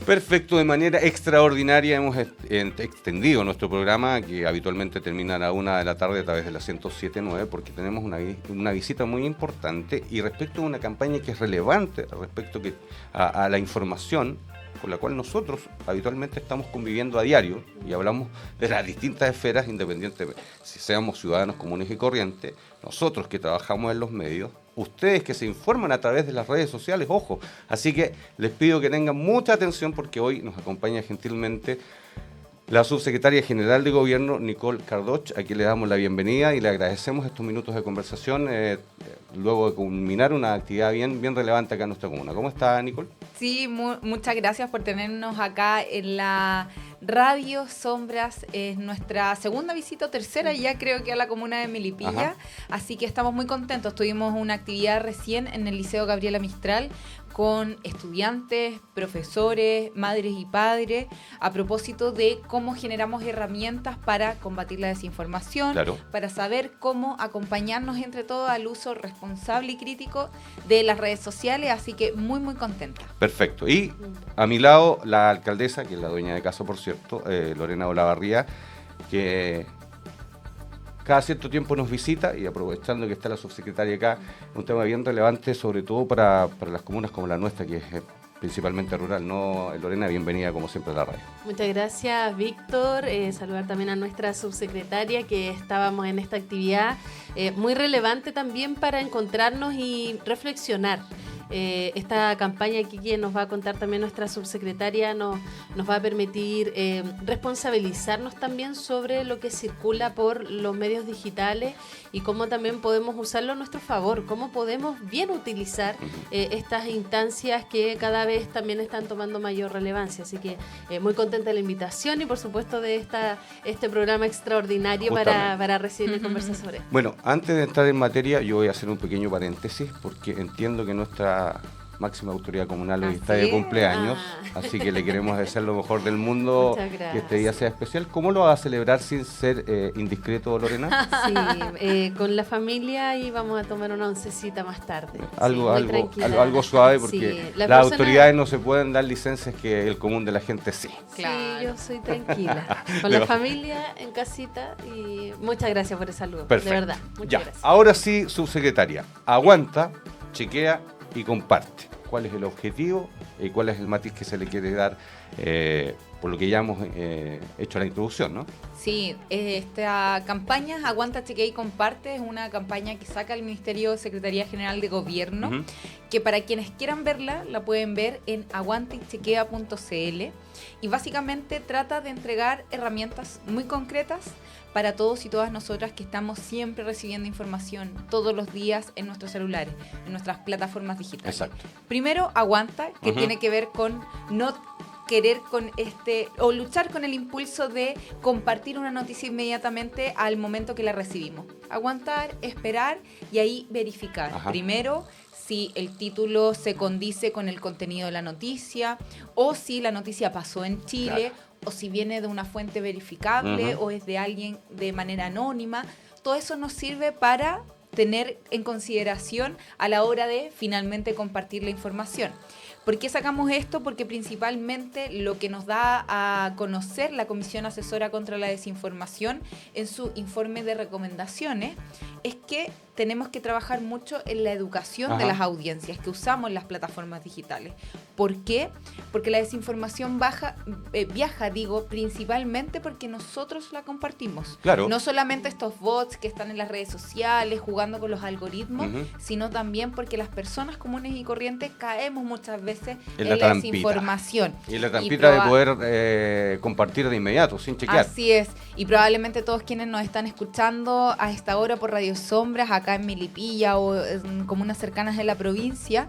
Perfecto, de manera extraordinaria hemos extendido nuestro programa, que habitualmente termina a la 1 de la tarde a través de la 107.9, porque tenemos una visita muy importante y respecto a una campaña que es relevante respecto a la información con la cual nosotros habitualmente estamos conviviendo a diario y hablamos de las distintas esferas, independientemente si seamos ciudadanos comunes y corrientes, nosotros que trabajamos en los medios, ustedes que se informan a través de las redes sociales, ojo. Así que les pido que tengan mucha atención porque hoy nos acompaña gentilmente la subsecretaria general de Gobierno, Nicole Cardoch, a quien le damos la bienvenida y le agradecemos estos minutos de conversación luego de culminar una actividad bien relevante acá en nuestra comuna. ¿Cómo está, Nicole? Sí, muchas gracias por tenernos acá en la Radio Sombras. Es nuestra segunda visita o tercera ya creo que a la comuna de Melipilla. Ajá. Así que estamos muy contentos. Tuvimos una actividad recién en el Liceo Gabriela Mistral con estudiantes, profesores, madres y padres, a propósito de cómo generamos herramientas para combatir la desinformación, Claro. para saber cómo acompañarnos entre todos al uso responsable y crítico de las redes sociales, así que muy contenta. Perfecto. Y a mi lado la alcaldesa, que es la dueña de casa, por cierto, Lorena Olavarría, que cada cierto tiempo nos visita y aprovechando que está la subsecretaria acá, un tema bien relevante, sobre todo para las comunas como la nuestra, que es principalmente rural, ¿no? Lorena, bienvenida como siempre a la radio. Muchas gracias, Víctor. Saludar también a nuestra subsecretaria, que estábamos en esta actividad muy relevante también para encontrarnos y reflexionar. Esta campaña aquí que nos va a contar también nuestra subsecretaria nos va a permitir responsabilizarnos también sobre lo que circula por los medios digitales y cómo también podemos usarlo a nuestro favor, cómo podemos bien utilizar estas instancias que cada vez también están tomando mayor relevancia. Así que muy contenta de la invitación y por supuesto de este programa extraordinario para recibir y conversar sobre esto. Bueno, antes de entrar en materia, yo voy a hacer un pequeño paréntesis porque entiendo que nuestra máxima autoridad comunal hoy está de cumpleaños, así que le queremos desear lo mejor del mundo, que este día sea especial. ¿Cómo lo va a celebrar sin ser indiscreto, Lorena? Sí, con la familia y vamos a tomar una oncecita más tarde. Algo suave porque sí, las autoridades no se pueden dar licencias que el común de la gente sí. Claro. Sí, yo soy tranquila. Con la familia en casita y muchas gracias por el saludo. Perfecto. De verdad, muchas gracias. Ahora sí, subsecretaria, aguanta, chequea y comparte. ¿Cuál es el objetivo y cuál es el matiz que se le quiere dar por lo que ya hemos hecho la introducción, ¿no? Sí, esta campaña Aguanta, Chequea y Comparte es una campaña que saca el Ministerio de Secretaría General de Gobierno, que para quienes quieran verla, la pueden ver en aguantaychequea.cl y básicamente trata de entregar herramientas muy concretas para todos y todas nosotras que estamos siempre recibiendo información todos los días en nuestros celulares, en nuestras plataformas digitales. Exacto. Primero, aguanta, que tiene que ver con no querer o luchar con el impulso de compartir una noticia inmediatamente al momento que la recibimos. Aguantar, esperar y ahí verificar. Ajá. Primero, si el título se condice con el contenido de la noticia o si la noticia pasó en Chile. Claro. O si viene de una fuente verificable o es de alguien de manera anónima. Todo eso nos sirve para tener en consideración a la hora de finalmente compartir la información. ¿Por qué sacamos esto? Porque principalmente lo que nos da a conocer la Comisión Asesora contra la Desinformación en su informe de recomendaciones es que tenemos que trabajar mucho en la educación de las audiencias que usamos las plataformas digitales. ¿Por qué? Porque la desinformación viaja, principalmente porque nosotros la compartimos. Claro. No solamente estos bots que están en las redes sociales jugando con los algoritmos, sino también porque las personas comunes y corrientes caemos muchas veces en la desinformación. Y la trampita de poder compartir de inmediato, sin chequear. Así es. Y probablemente todos quienes nos están escuchando a esta hora por Radio Sombras, acá en Melipilla o en comunas cercanas de la provincia,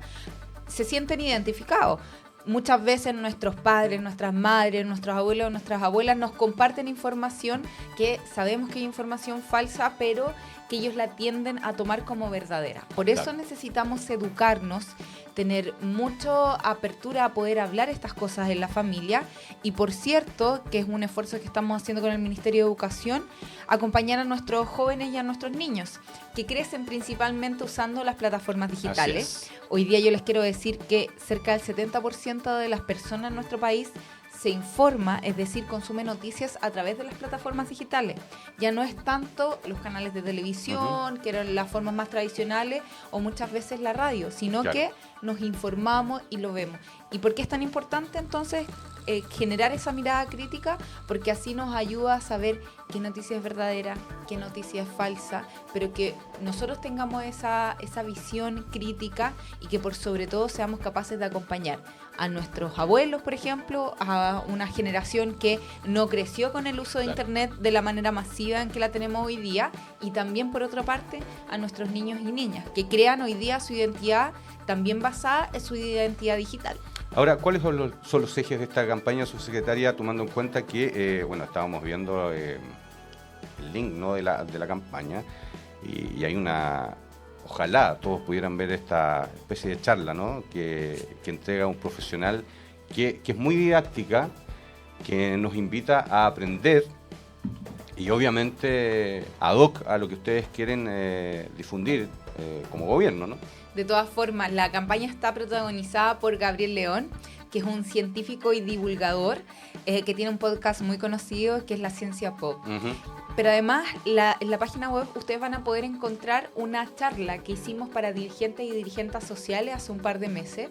se sienten identificados. Muchas veces nuestros padres, nuestras madres, nuestros abuelos o nuestras abuelas nos comparten información que sabemos que es información falsa, pero que ellos la tienden a tomar como verdadera. Por eso necesitamos educarnos, tener mucha apertura a poder hablar estas cosas en la familia y, por cierto, que es un esfuerzo que estamos haciendo con el Ministerio de Educación, acompañar a nuestros jóvenes y a nuestros niños que crecen principalmente usando las plataformas digitales. Hoy día yo les quiero decir que cerca del 70% de las personas en nuestro país se informa, es decir, consume noticias a través de las plataformas digitales. Ya no es tanto los canales de televisión, que eran las formas más tradicionales, o muchas veces la radio, sino que nos informamos y lo vemos. ¿Y por qué es tan importante entonces generar esa mirada crítica? Porque así nos ayuda a saber qué noticia es verdadera, qué noticia es falsa, pero que nosotros tengamos esa visión crítica y que por sobre todo seamos capaces de acompañar a nuestros abuelos, por ejemplo, a una generación que no creció con el uso de Internet de la manera masiva en que la tenemos hoy día, y también, por otra parte, a nuestros niños y niñas, que crean hoy día su identidad también basada en su identidad digital. Ahora, ¿cuáles son los ejes de esta campaña, subsecretaria, tomando en cuenta que, estábamos viendo el link, ¿no?, de la campaña, y hay ojalá todos pudieran ver esta especie de charla, ¿no?, que entrega un profesional que es muy didáctica, que nos invita a aprender y obviamente ad hoc a lo que ustedes quieren difundir como gobierno, ¿no? De todas formas, la campaña está protagonizada por Gabriel León, que es un científico y divulgador que tiene un podcast muy conocido que es La Ciencia Pop. Pero además, en la página web ustedes van a poder encontrar una charla que hicimos para dirigentes y dirigentes sociales hace un par de meses,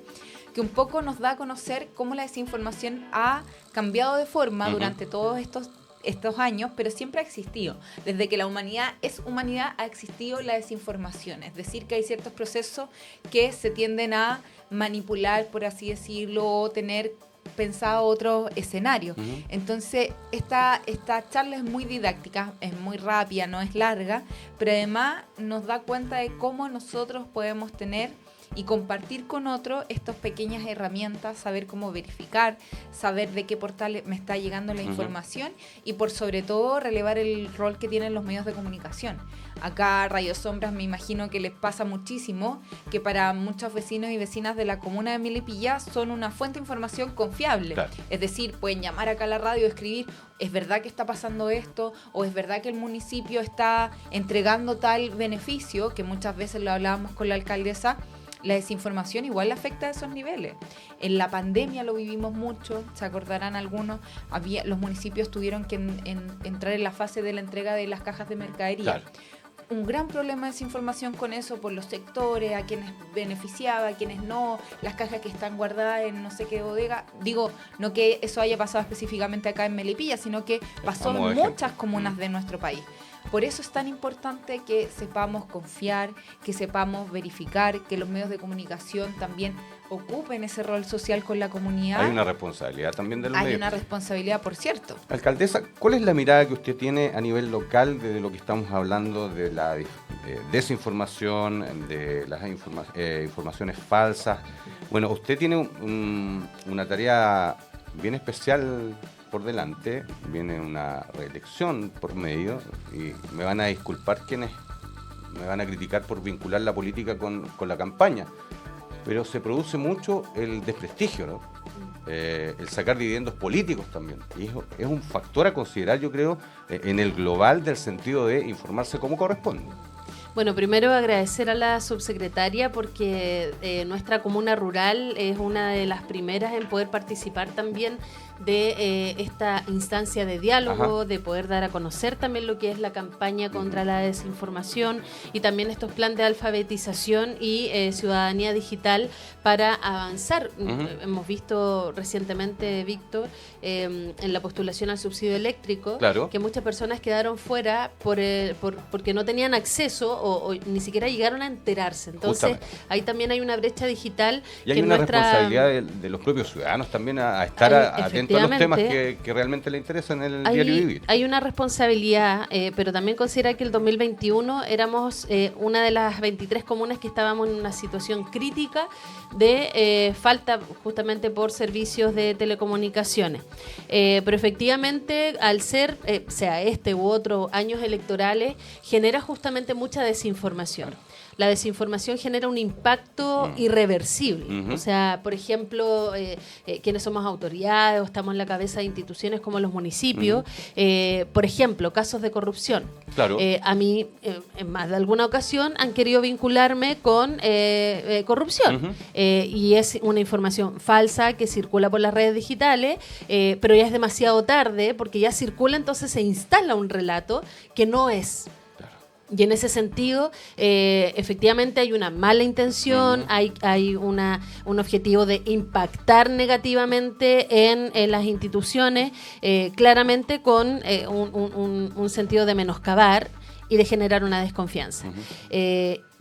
que un poco nos da a conocer cómo la desinformación ha cambiado de forma durante todos estos años, pero siempre ha existido. Desde que la humanidad es humanidad ha existido la desinformación. Es decir, que hay ciertos procesos que se tienden a manipular, por así decirlo, o tener pensado otros escenarios. Entonces, esta charla es muy didáctica, es muy rápida, no es larga, pero además nos da cuenta de cómo nosotros podemos tener y compartir con otros estas pequeñas herramientas, saber cómo verificar, saber de qué portal me está llegando la información y por sobre todo relevar el rol que tienen los medios de comunicación. Acá Radio Sombras me imagino que les pasa muchísimo que para muchos vecinos y vecinas de la comuna de Melipilla son una fuente de información confiable. Claro. Es decir, pueden llamar acá a la radio, escribir, ¿es verdad que está pasando esto? ¿O es verdad que el municipio está entregando tal beneficio? Que muchas veces lo hablábamos con la alcaldesa. La desinformación igual afecta a esos niveles. En la pandemia lo vivimos mucho, se acordarán algunos, los municipios tuvieron que entrar en la fase de la entrega de las cajas de mercadería. Claro. Un gran problema de desinformación con eso por los sectores, a quienes beneficiaba, a quienes no, las cajas que están guardadas en no sé qué bodega. Digo, no que eso haya pasado específicamente acá en Melipilla, sino que pasó en muchas comunas de nuestro país. Por eso es tan importante que sepamos confiar, que sepamos verificar, que los medios de comunicación también ocupen ese rol social con la comunidad. Hay una responsabilidad también de los medios. Hay una responsabilidad, por cierto. Alcaldesa, ¿cuál es la mirada que usted tiene a nivel local de lo que estamos hablando de la desinformación, de las informaciones falsas? Bueno, usted tiene una tarea bien especial por delante, viene una reelección por medio y me van a disculpar quienes me van a criticar por vincular la política con la campaña, pero se produce mucho el desprestigio, ¿no? El sacar dividendos políticos también, y es un factor a considerar, yo creo, en el global del sentido de informarse como corresponde. Bueno, primero agradecer a la subsecretaria porque nuestra comuna rural es una de las primeras en poder participar también de esta instancia de diálogo, de poder dar a conocer también lo que es la campaña contra la desinformación y también estos planes de alfabetización y ciudadanía digital para avanzar. Hemos visto recientemente, Víctor, en la postulación al subsidio eléctrico, que muchas personas quedaron fuera porque no tenían acceso o ni siquiera llegaron a enterarse. Entonces, ahí también hay una brecha digital. Y hay una responsabilidad de los propios ciudadanos también a estar atentos atento a los temas que realmente le interesan en el diario vivir. Hay una responsabilidad, pero también considera que el 2021 éramos una de las 23 comunas que estábamos en una situación crítica de falta justamente por servicios de telecomunicaciones. Pero efectivamente, al ser, sea este u otro, años electorales, genera justamente mucha desinformación. La desinformación genera un impacto irreversible. O sea, por ejemplo, quienes somos autoridades o estamos en la cabeza de instituciones como los municipios, por ejemplo, casos de corrupción. Claro. A mí, en más de alguna ocasión, han querido vincularme con corrupción. Y es una información falsa que circula por las redes digitales, pero ya es demasiado tarde porque ya circula, entonces se instala un relato que no es. Y en ese sentido, efectivamente hay una mala intención, hay un objetivo de impactar negativamente en las instituciones, claramente con un sentido de menoscabar y de generar una desconfianza.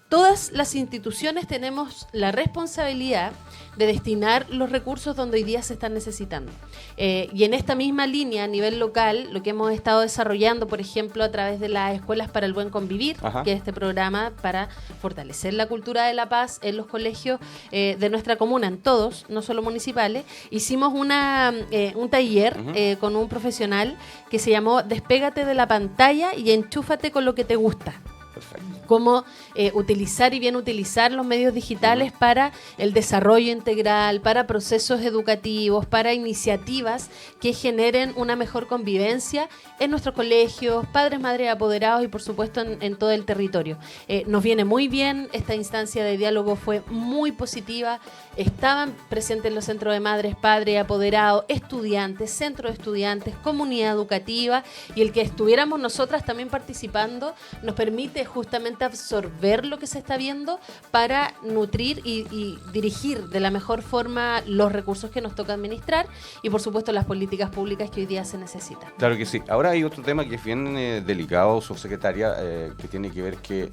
Todas las instituciones tenemos la responsabilidad de destinar los recursos donde hoy día se están necesitando. Y en esta misma línea, a nivel local, lo que hemos estado desarrollando, por ejemplo, a través de las Escuelas para el Buen Convivir, que es este programa para fortalecer la cultura de la paz en los colegios de nuestra comuna, en todos, no solo municipales, hicimos un taller con un profesional que se llamó Despégate de la pantalla y enchúfate con lo que te gusta. Perfecto. Cómo utilizar y bien utilizar los medios digitales para el desarrollo integral, para procesos educativos, para iniciativas que generen una mejor convivencia en nuestros colegios, padres, madres, apoderados y por supuesto en todo el territorio. Nos viene muy bien, esta instancia de diálogo fue muy positiva, estaban presentes los centros de madres, padres, apoderados, estudiantes, centros de estudiantes, comunidad educativa, y el que estuviéramos nosotras también participando nos permite justamente absorber lo que se está viendo para nutrir y dirigir de la mejor forma los recursos que nos toca administrar y por supuesto las políticas públicas que hoy día se necesitan. Claro que sí. Ahora hay otro tema que es bien delicado, subsecretaria, que tiene que ver que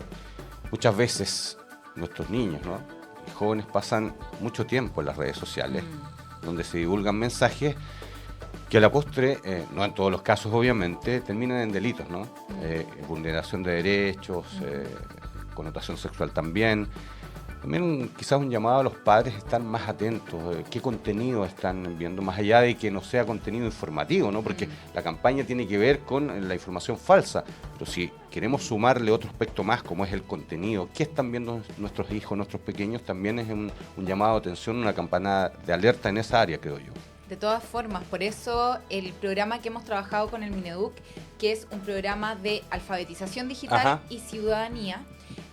muchas veces nuestros niños, ¿no?, y jóvenes pasan mucho tiempo en las redes sociales, donde se divulgan mensajes que a la postre, no en todos los casos obviamente, terminan en delitos, ¿no? Vulneración de derechos, connotación sexual también. También quizás un llamado a los padres a estar más atentos, qué contenido están viendo, más allá de que no sea contenido informativo, ¿no? Porque la campaña tiene que ver con la información falsa, pero si queremos sumarle otro aspecto más, como es el contenido, qué están viendo nuestros hijos, nuestros pequeños, también es un llamado de atención, una campana de alerta en esa área, creo yo. De todas formas, por eso el programa que hemos trabajado con el Mineduc, que es un programa de alfabetización digital y ciudadanía,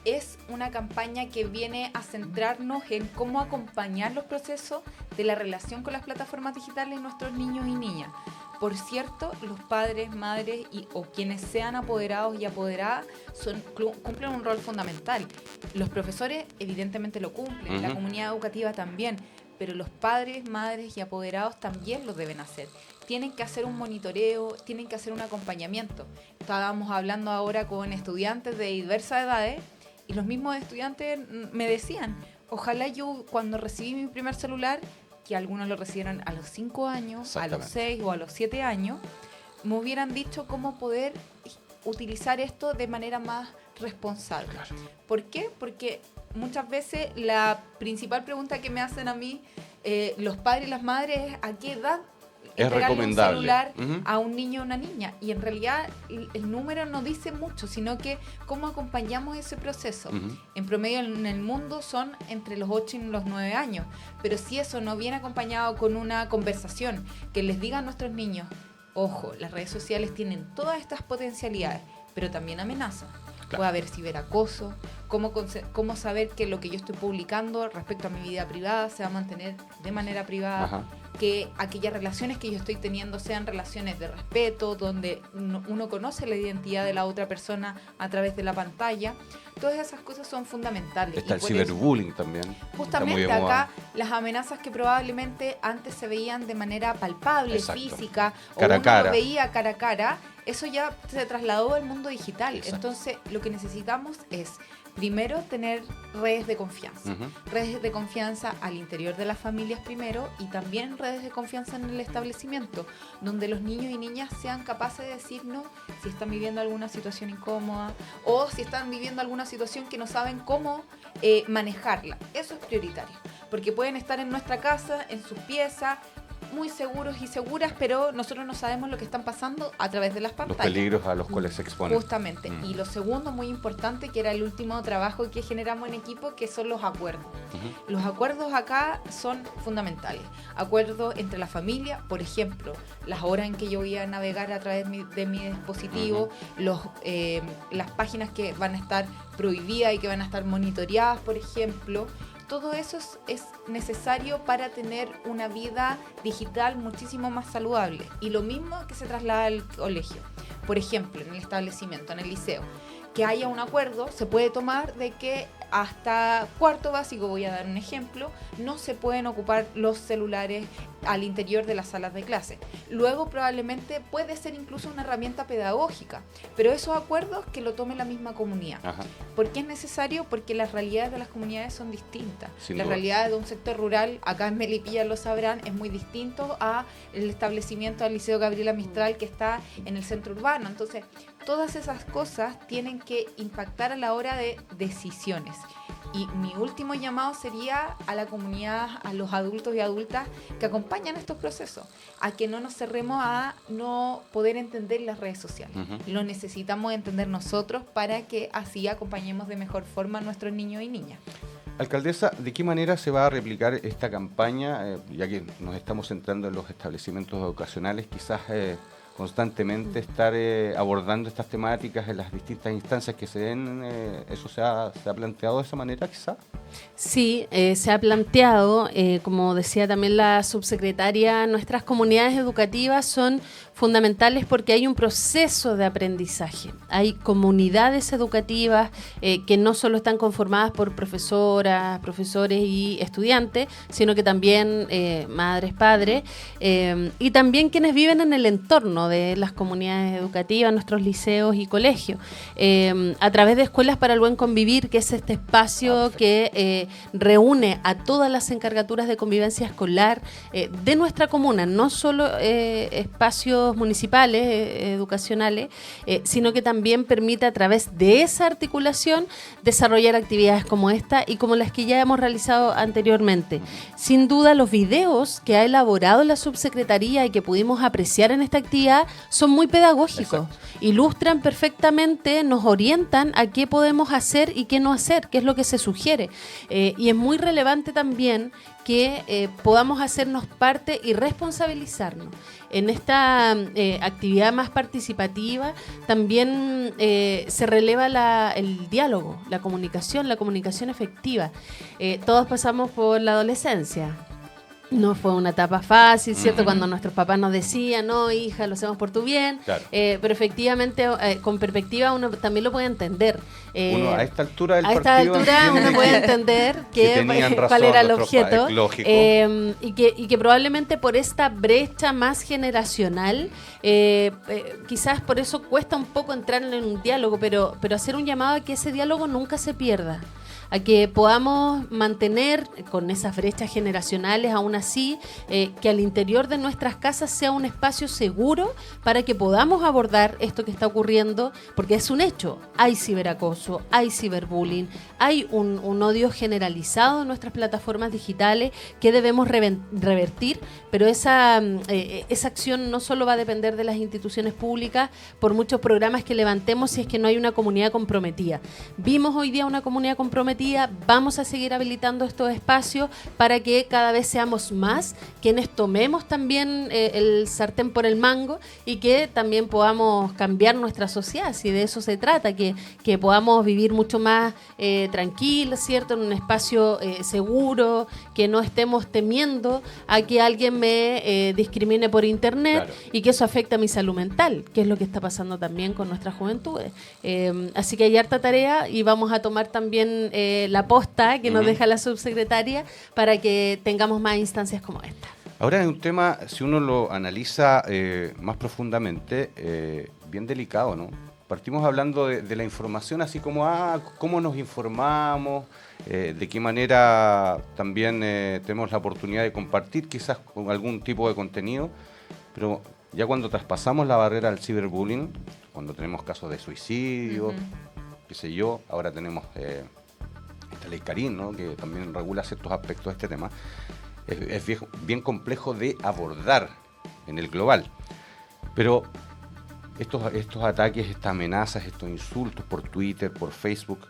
es una campaña que viene a centrarnos en cómo acompañar los procesos de la relación con las plataformas digitales de nuestros niños y niñas. Por cierto, los padres, madres o quienes sean apoderados y apoderadas cumplen un rol fundamental. Los profesores evidentemente lo cumplen, la comunidad educativa también, pero los padres, madres y apoderados también lo deben hacer. Tienen que hacer un monitoreo, tienen que hacer un acompañamiento. Estábamos hablando ahora con estudiantes de diversas edades y los mismos estudiantes me decían, ojalá yo cuando recibí mi primer celular, que algunos lo recibieron a los 5 años, a los 6 o a los 7 años, me hubieran dicho cómo poder utilizar esto de manera más responsable. Claro. ¿Por qué? Porque muchas veces la principal pregunta que me hacen a mí los padres y las madres es ¿a qué edad es recomendable un celular a un niño o una niña? Y en realidad el número no dice mucho, sino que cómo acompañamos ese proceso. En promedio en el mundo son entre los 8 y los 9 años, pero si eso no viene acompañado con una conversación que les diga a nuestros niños, ojo, las redes sociales tienen todas estas potencialidades, pero también amenazan. Claro. Puede haber ciberacoso, cómo saber que lo que yo estoy publicando respecto a mi vida privada se va a mantener de manera privada, que aquellas relaciones que yo estoy teniendo sean relaciones de respeto, donde uno conoce la identidad de la otra persona a través de la pantalla. Todas esas cosas son fundamentales. Está el ciberbullying también. Justamente acá las amenazas que probablemente antes se veían de manera palpable, física, cara o uno lo veía cara a cara, eso ya se trasladó al mundo digital. Exacto. Entonces lo que necesitamos es Primero, tener redes de confianza. Redes de confianza al interior de las familias primero y también redes de confianza en el establecimiento, donde los niños y niñas sean capaces de decirnos si están viviendo alguna situación incómoda o si están viviendo alguna situación que no saben cómo manejarla. Eso es prioritario, porque pueden estar en nuestra casa, en sus piezas, muy seguros y seguras, pero nosotros no sabemos lo que están pasando a través de las pantallas. Los peligros a los cuales se exponen. Justamente. Y lo segundo, muy importante, que era el último trabajo que generamos en equipo, que son los acuerdos. Los acuerdos acá son fundamentales. Acuerdos entre la familia, por ejemplo, las horas en que yo voy a navegar a través de mi dispositivo, las páginas que van a estar prohibidas y que van a estar monitoreadas, por ejemplo. Todo eso es necesario para tener una vida digital muchísimo más saludable. Y lo mismo que se traslada al colegio. Por ejemplo, en el establecimiento, en el liceo, que haya un acuerdo, se puede tomar de que hasta cuarto básico, voy a dar un ejemplo, no se pueden ocupar los celulares al interior de las salas de clase. Luego probablemente puede ser incluso una herramienta pedagógica, pero esos acuerdos que lo tome la misma comunidad. ¿Por qué es necesario? Porque las realidades de las comunidades son distintas. Las realidades de un sector rural, acá en Melipilla lo sabrán, es muy distinto a el establecimiento del Liceo Gabriela Mistral que está en el centro urbano. Entonces, todas esas cosas tienen que impactar a la hora de decisiones. Y mi último llamado sería a la comunidad, a los adultos y adultas que acompañan estos procesos, a que no nos cerremos a no poder entender las redes sociales. Lo necesitamos entender nosotros para que así acompañemos de mejor forma a nuestros niños y niñas. Alcaldesa, ¿de qué manera se va a replicar esta campaña, ya que nos estamos centrando en los establecimientos educacionales, quizás constantemente estar abordando estas temáticas en las distintas instancias que se den? ¿Eso se ha planteado de esa manera quizás? Sí, se ha planteado, como decía también la subsecretaria, nuestras comunidades educativas son fundamentales porque hay un proceso de aprendizaje. Hay comunidades educativas que no solo están conformadas por profesoras, profesores y estudiantes, sino que también madres, padres, y también quienes viven en el entorno de las comunidades educativas, nuestros liceos y colegios, a través de Escuelas para el Buen Convivir, que es este espacio que reúne a todas las encargaturas de convivencia escolar de nuestra comuna, no solo espacios municipales, educacionales, sino que también permite a través de esa articulación desarrollar actividades como esta y como las que ya hemos realizado anteriormente. Sin duda, los videos que ha elaborado la subsecretaría y que pudimos apreciar en esta actividad son muy pedagógicos. Exacto. Ilustran perfectamente, nos orientan a qué podemos hacer y qué no hacer, qué es lo que se sugiere. Y es muy relevante también que podamos hacernos parte y responsabilizarnos. En esta actividad más participativa también se releva el diálogo, la comunicación efectiva. Todos pasamos por la adolescencia. No fue una etapa fácil, ¿cierto? Cuando nuestros papás nos decían, no, hija, lo hacemos por tu bien. Claro. Pero efectivamente, con perspectiva, uno también lo puede entender. Uno a esta altura del partido... A esta altura uno puede entender cuál era el objeto. Y que probablemente por esta brecha más generacional, quizás por eso cuesta un poco entrar en un diálogo, pero hacer un llamado a que ese diálogo nunca se pierda, a que podamos mantener con esas brechas generacionales, aún así, que al interior de nuestras casas sea un espacio seguro para que podamos abordar esto que está ocurriendo, porque es un hecho. Hay ciberacoso, hay ciberbullying, hay un odio generalizado en nuestras plataformas digitales que debemos revertir, pero esa acción no solo va a depender de las instituciones públicas, por muchos programas que levantemos, si es que no hay una comunidad comprometida. Vimos hoy día una comunidad comprometida. Vamos a seguir habilitando estos espacios para que cada vez seamos más quienes tomemos también el sartén por el mango y que también podamos cambiar nuestra sociedad, si de eso se trata, que podamos vivir mucho más tranquilos, ¿cierto? En un espacio seguro, que no estemos temiendo a que alguien me discrimine por internet. Claro. Y que eso afecte a mi salud mental, que es lo que está pasando también con nuestras juventudes. Así que hay harta tarea y vamos a tomar también la posta que nos deja la subsecretaria para que tengamos más instancias como esta. Ahora es un tema, si uno lo analiza más profundamente, bien delicado, ¿no? partimos hablando de la información, así como cómo nos informamos, de qué manera también tenemos la oportunidad de compartir quizás con algún tipo de contenido, pero ya cuando traspasamos la barrera del ciberbullying, cuando tenemos casos de suicidio, qué sé yo, ahora tenemos esta ley Karim, ¿no?, que también regula ciertos aspectos de este tema, es bien complejo de abordar en el global. Pero estos ataques, estas amenazas, estos insultos por Twitter, por Facebook,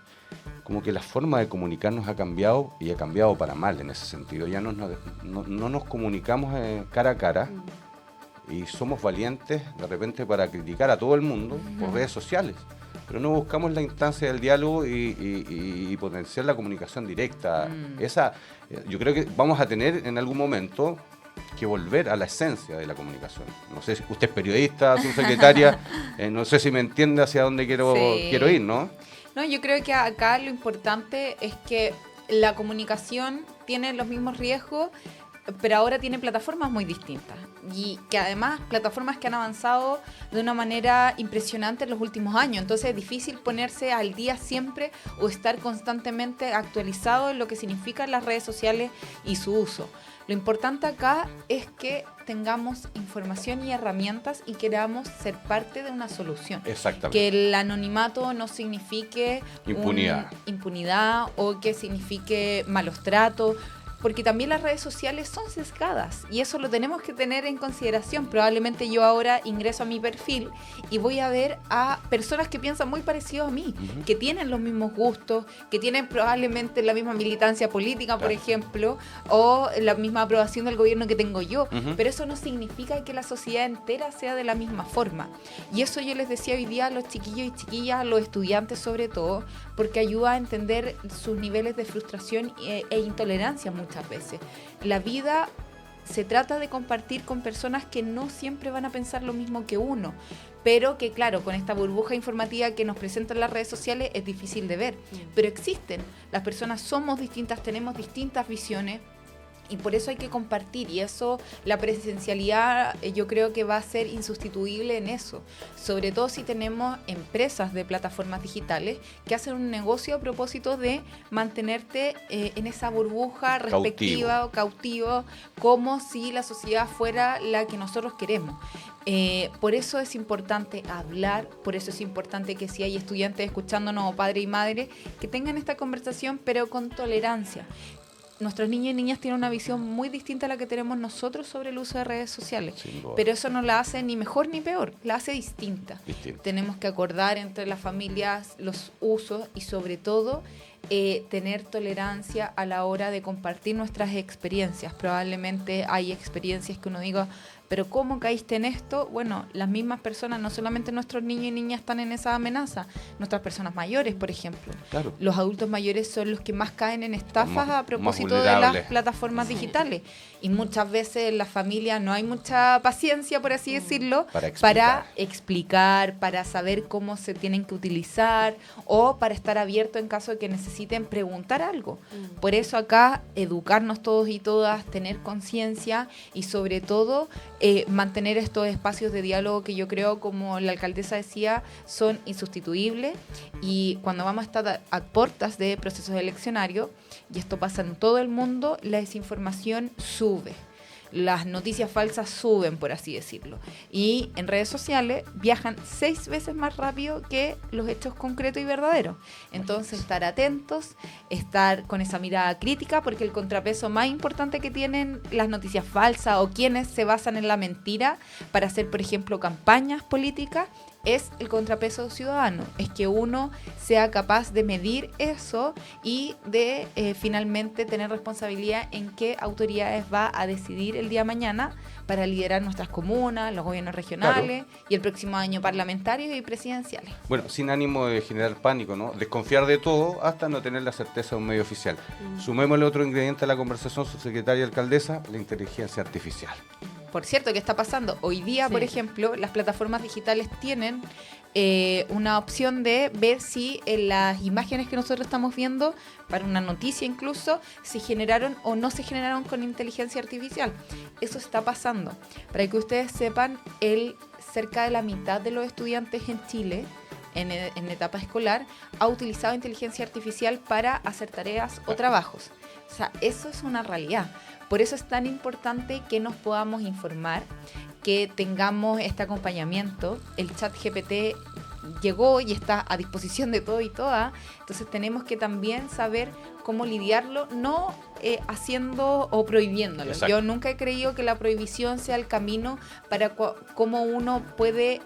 como que la forma de comunicarnos ha cambiado, y ha cambiado para mal en ese sentido. Ya no nos comunicamos cara a cara y somos valientes de repente para criticar a todo el mundo por redes sociales, pero no buscamos la instancia del diálogo y potenciar la comunicación directa. Yo creo que vamos a tener en algún momento que volver a la esencia de la comunicación. No sé si usted es periodista, subsecretaria, no sé si me entiende hacia dónde quiero ir, ¿no? No, yo creo que acá lo importante es que la comunicación tiene los mismos riesgos, pero ahora tiene plataformas muy distintas, y que además plataformas que han avanzado de una manera impresionante en los últimos años. Entonces es difícil ponerse al día siempre o estar constantemente actualizado en lo que significan las redes sociales y su uso. Lo importante acá es que tengamos información y herramientas y queramos ser parte de una solución. Exactamente. Que el anonimato no signifique impunidad o que signifique malos tratos, porque también las redes sociales son sesgadas y eso lo tenemos que tener en consideración. Probablemente yo ahora ingreso a mi perfil y voy a ver a personas que piensan muy parecido a mí, que tienen los mismos gustos, que tienen probablemente la misma militancia política, por ejemplo, o la misma aprobación del gobierno que tengo yo, pero eso no significa que la sociedad entera sea de la misma forma. Y eso yo les decía hoy día a los chiquillos y chiquillas, a los estudiantes sobre todo, porque ayuda a entender sus niveles de frustración e intolerancia muchas veces. La vida se trata de compartir con personas que no siempre van a pensar lo mismo que uno, pero que claro, con esta burbuja informativa que nos presentan las redes sociales es difícil de ver, pero existen. Las personas somos distintas, tenemos distintas visiones, y por eso hay que compartir, y eso, la presencialidad yo creo que va a ser insustituible en eso, sobre todo si tenemos empresas de plataformas digitales que hacen un negocio a propósito de mantenerte en esa burbuja respectiva o cautivo, como si la sociedad fuera la que nosotros queremos. Por eso es importante hablar, por eso es importante que si hay estudiantes escuchándonos o padre y madre, que tengan esta conversación pero con tolerancia. Nuestros niños y niñas tienen una visión muy distinta a la que tenemos nosotros sobre el uso de redes sociales, pero eso no la hace ni mejor ni peor, la hace distinta. Tenemos que acordar entre las familias los usos y sobre todo tener tolerancia a la hora de compartir nuestras experiencias. Probablemente hay experiencias que uno diga, pero ¿cómo caíste en esto? Bueno, las mismas personas, no solamente nuestros niños y niñas están en esa amenaza, nuestras personas mayores, por ejemplo. Claro. Los adultos mayores son los que más caen en estafas a propósito de las plataformas digitales. Y muchas veces en las familias no hay mucha paciencia, por así decirlo, para explicar, para saber cómo se tienen que utilizar o para estar abierto en caso de que necesiten preguntar algo. Por eso acá, educarnos todos y todas, tener conciencia y sobre todo mantener estos espacios de diálogo que yo creo, como la alcaldesa decía, son insustituibles. Y cuando vamos a estar a puertas de procesos eleccionarios, y esto pasa en todo el mundo, la desinformación sube. Las noticias falsas suben, por así decirlo. Y en redes sociales viajan 6 veces más rápido que los hechos concretos y verdaderos. Entonces, estar atentos, estar con esa mirada crítica, porque el contrapeso más importante que tienen las noticias falsas o quienes se basan en la mentira para hacer, por ejemplo, campañas políticas, es el contrapeso ciudadano. Es que uno sea capaz de medir eso y de finalmente tener responsabilidad en qué autoridades va a decidir el día de mañana para liderar nuestras comunas, los gobiernos regionales y el próximo año parlamentarios y presidenciales. Bueno, sin ánimo de generar pánico, ¿no? Desconfiar de todo hasta no tener la certeza de un medio oficial. Sumémosle otro ingrediente a la conversación, subsecretaria y alcaldesa, la inteligencia artificial. Por cierto, ¿qué está pasando? Hoy día, por ejemplo, las plataformas digitales tienen una opción de ver si las imágenes que nosotros estamos viendo, para una noticia incluso, se generaron o no se generaron con inteligencia artificial. Eso está pasando. Para que ustedes sepan, cerca de la mitad de los estudiantes en Chile en etapa escolar ha utilizado inteligencia artificial para hacer tareas o trabajos. O sea, eso es una realidad. Por eso es tan importante que nos podamos informar, que tengamos este acompañamiento. El chat GPT llegó y está a disposición de todo y toda, entonces tenemos que también saber cómo lidiarlo, no haciendo o prohibiéndolo. Exacto. Yo nunca he creído que la prohibición sea el camino para cómo uno puede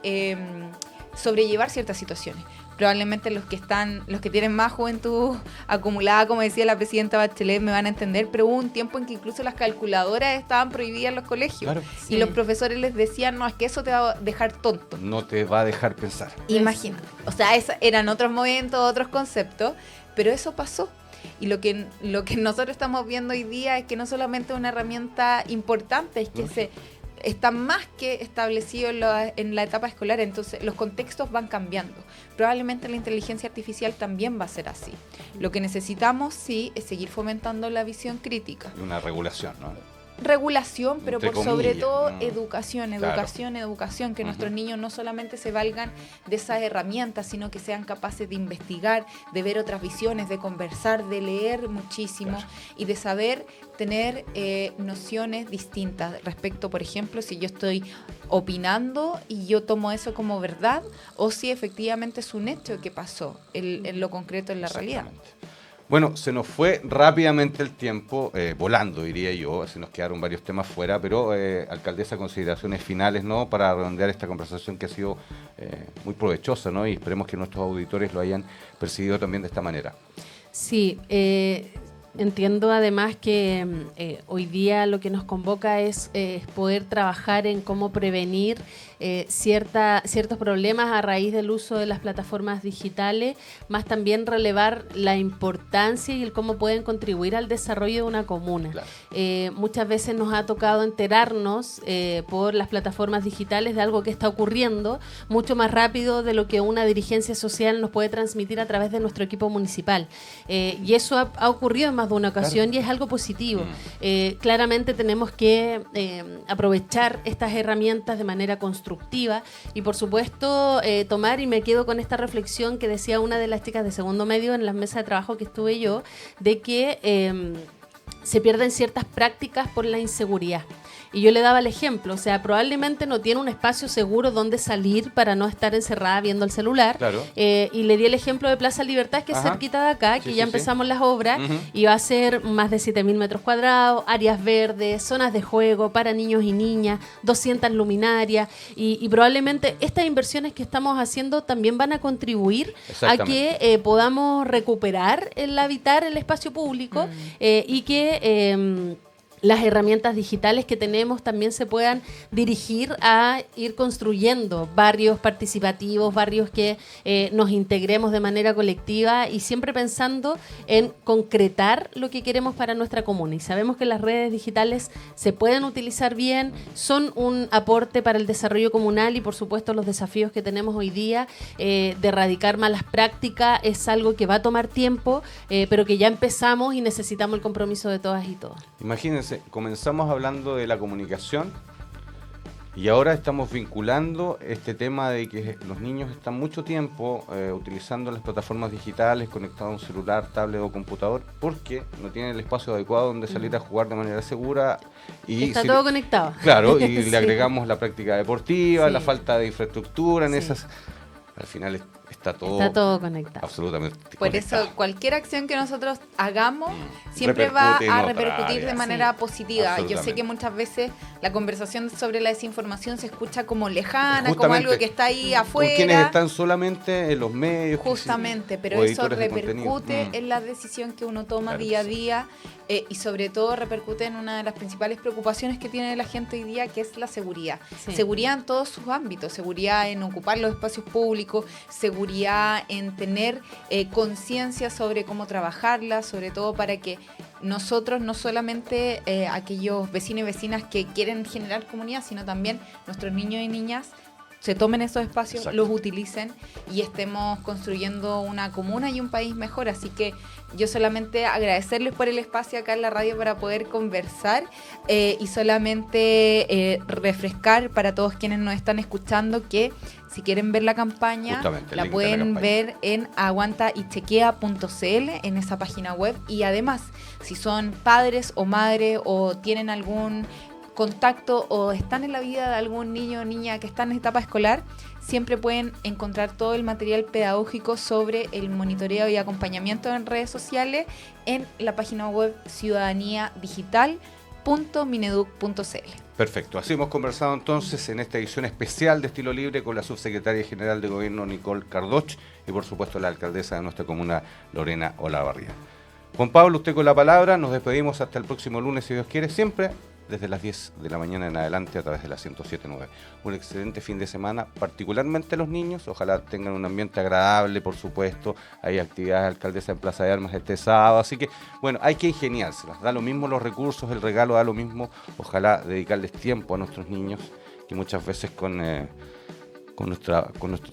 sobrellevar ciertas situaciones. Probablemente los que tienen más juventud acumulada, como decía la presidenta Bachelet, me van a entender, pero hubo un tiempo en que incluso las calculadoras estaban prohibidas en los colegios. Claro. Y los profesores les decían, no, es que eso te va a dejar tonto. No te va a dejar pensar. Imagina. O sea, eran otros momentos, otros conceptos, pero eso pasó. Y lo que nosotros estamos viendo hoy día es que no solamente es una herramienta importante, es que está más que establecido en la etapa escolar, entonces los contextos van cambiando. Probablemente la inteligencia artificial también va a ser así. Lo que necesitamos, sí, es seguir fomentando la visión crítica. Una regulación, ¿no? Regulación, pero Entre por sobre comillas, todo ¿no? educación, que nuestros niños no solamente se valgan de esas herramientas, sino que sean capaces de investigar, de ver otras visiones, de conversar, de leer muchísimo y de saber tener nociones distintas respecto, por ejemplo, si yo estoy opinando y yo tomo eso como verdad o si efectivamente es un hecho que pasó en lo concreto, en la realidad. Bueno, se nos fue rápidamente el tiempo, volando diría yo, se nos quedaron varios temas fuera, pero alcaldesa, consideraciones finales, ¿no?, para redondear esta conversación que ha sido muy provechosa, ¿no?, y esperemos que nuestros auditores lo hayan percibido también de esta manera. Sí, entiendo además que hoy día lo que nos convoca es poder trabajar en cómo prevenir ciertos problemas a raíz del uso de las plataformas digitales, más también relevar la importancia y el cómo pueden contribuir al desarrollo de una comuna. Claro. Muchas veces nos ha tocado enterarnos por las plataformas digitales de algo que está ocurriendo mucho más rápido de lo que una dirigencia social nos puede transmitir a través de nuestro equipo municipal. Y eso ha ocurrido en más de una ocasión, claro, y es algo positivo. Claramente tenemos que aprovechar estas herramientas de manera constructiva y por supuesto tomar, y me quedo con esta reflexión que decía una de las chicas de segundo medio en la mesa de trabajo que estuve yo, de que se pierden ciertas prácticas por la inseguridad. Y yo le daba el ejemplo, o sea, probablemente no tiene un espacio seguro donde salir para no estar encerrada viendo el celular. Claro. Y le di el ejemplo de Plaza Libertad, que es cerquita de acá, que ya empezamos las obras, y va a ser más de 7.000 metros cuadrados, áreas verdes, zonas de juego para niños y niñas, 200 luminarias, y probablemente estas inversiones que estamos haciendo también van a contribuir a que podamos recuperar el habitar el espacio público y que las herramientas digitales que tenemos también se puedan dirigir a ir construyendo barrios participativos, barrios que nos integremos de manera colectiva y siempre pensando en concretar lo que queremos para nuestra comuna. Y sabemos que las redes digitales se pueden utilizar bien, son un aporte para el desarrollo comunal y por supuesto los desafíos que tenemos hoy día de erradicar malas prácticas es algo que va a tomar tiempo, pero que ya empezamos y necesitamos el compromiso de todas y todos. Imagínense, comenzamos hablando de la comunicación y ahora estamos vinculando este tema de que los niños están mucho tiempo utilizando las plataformas digitales, conectados a un celular, tablet o computador, porque no tienen el espacio adecuado donde salir a jugar de manera segura. Y está todo conectado. Claro, y sí, le agregamos la práctica deportiva, la falta de infraestructura en esas... Al final está todo conectado. Absolutamente Por conectado. eso, cualquier acción que nosotros hagamos siempre va a repercutir de manera positiva. Yo sé que muchas veces la conversación sobre la desinformación se escucha como lejana, como algo que está ahí afuera. Con quienes están solamente en los medios. Justamente, pero eso repercute en la decisión que uno toma día a día y sobre todo repercute en una de las principales preocupaciones que tiene la gente hoy día, que es la seguridad. Seguridad en todos sus ámbitos, seguridad en ocupar los espacios públicos, seguridad en tener conciencia sobre cómo trabajarla, sobre todo para que nosotros, no solamente aquellos vecinos y vecinas que quieren generar comunidad, sino también nuestros niños y niñas se tomen esos espacios, Exacto. los utilicen y estemos construyendo una comuna y un país mejor. Así que yo solamente agradecerles por el espacio acá en la radio para poder conversar y solamente refrescar para todos quienes nos están escuchando que si quieren ver la campaña, Justamente, el la link de la pueden campaña. ver en aguantaychequea.cl en esa página web. Y además, si son padres o madres o tienen algún contacto o están en la vida de algún niño o niña que está en etapa escolar, siempre pueden encontrar todo el material pedagógico sobre el monitoreo y acompañamiento en redes sociales en la página web ciudadanía.digital.mineduc.cl. Perfecto, así hemos conversado entonces en esta edición especial de Estilo Libre con la subsecretaria general de Gobierno Nicole Cardoch y por supuesto la alcaldesa de nuestra comuna Lorena Olavarría. Juan Pablo, usted con la palabra, nos despedimos hasta el próximo lunes si Dios quiere, siempre desde las 10 de la mañana en adelante a través de la 107.9. Un excelente fin de semana, particularmente los niños, ojalá tengan un ambiente agradable, por supuesto, hay actividades de alcaldesa en Plaza de Armas este sábado, así que, bueno, hay que ingeniárselas, da lo mismo los recursos, el regalo da lo mismo, ojalá dedicarles tiempo a nuestros niños, que muchas veces con nuestro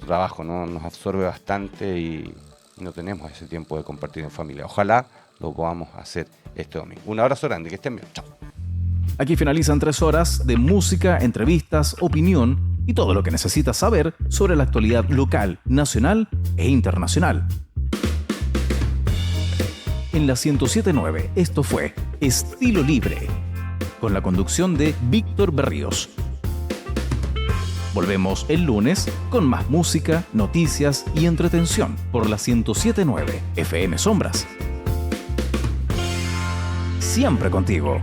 trabajo, ¿no? Nos absorbe bastante y no tenemos ese tiempo de compartir en familia. Ojalá lo podamos hacer este domingo. Un abrazo grande, que estén bien, chao. Aquí finalizan 3 horas de música, entrevistas, opinión y todo lo que necesitas saber sobre la actualidad local, nacional e internacional. En la 107.9, esto fue Estilo Libre, con la conducción de Víctor Berríos. Volvemos el lunes con más música, noticias y entretención por la 107.9 FM Sombras. Siempre contigo.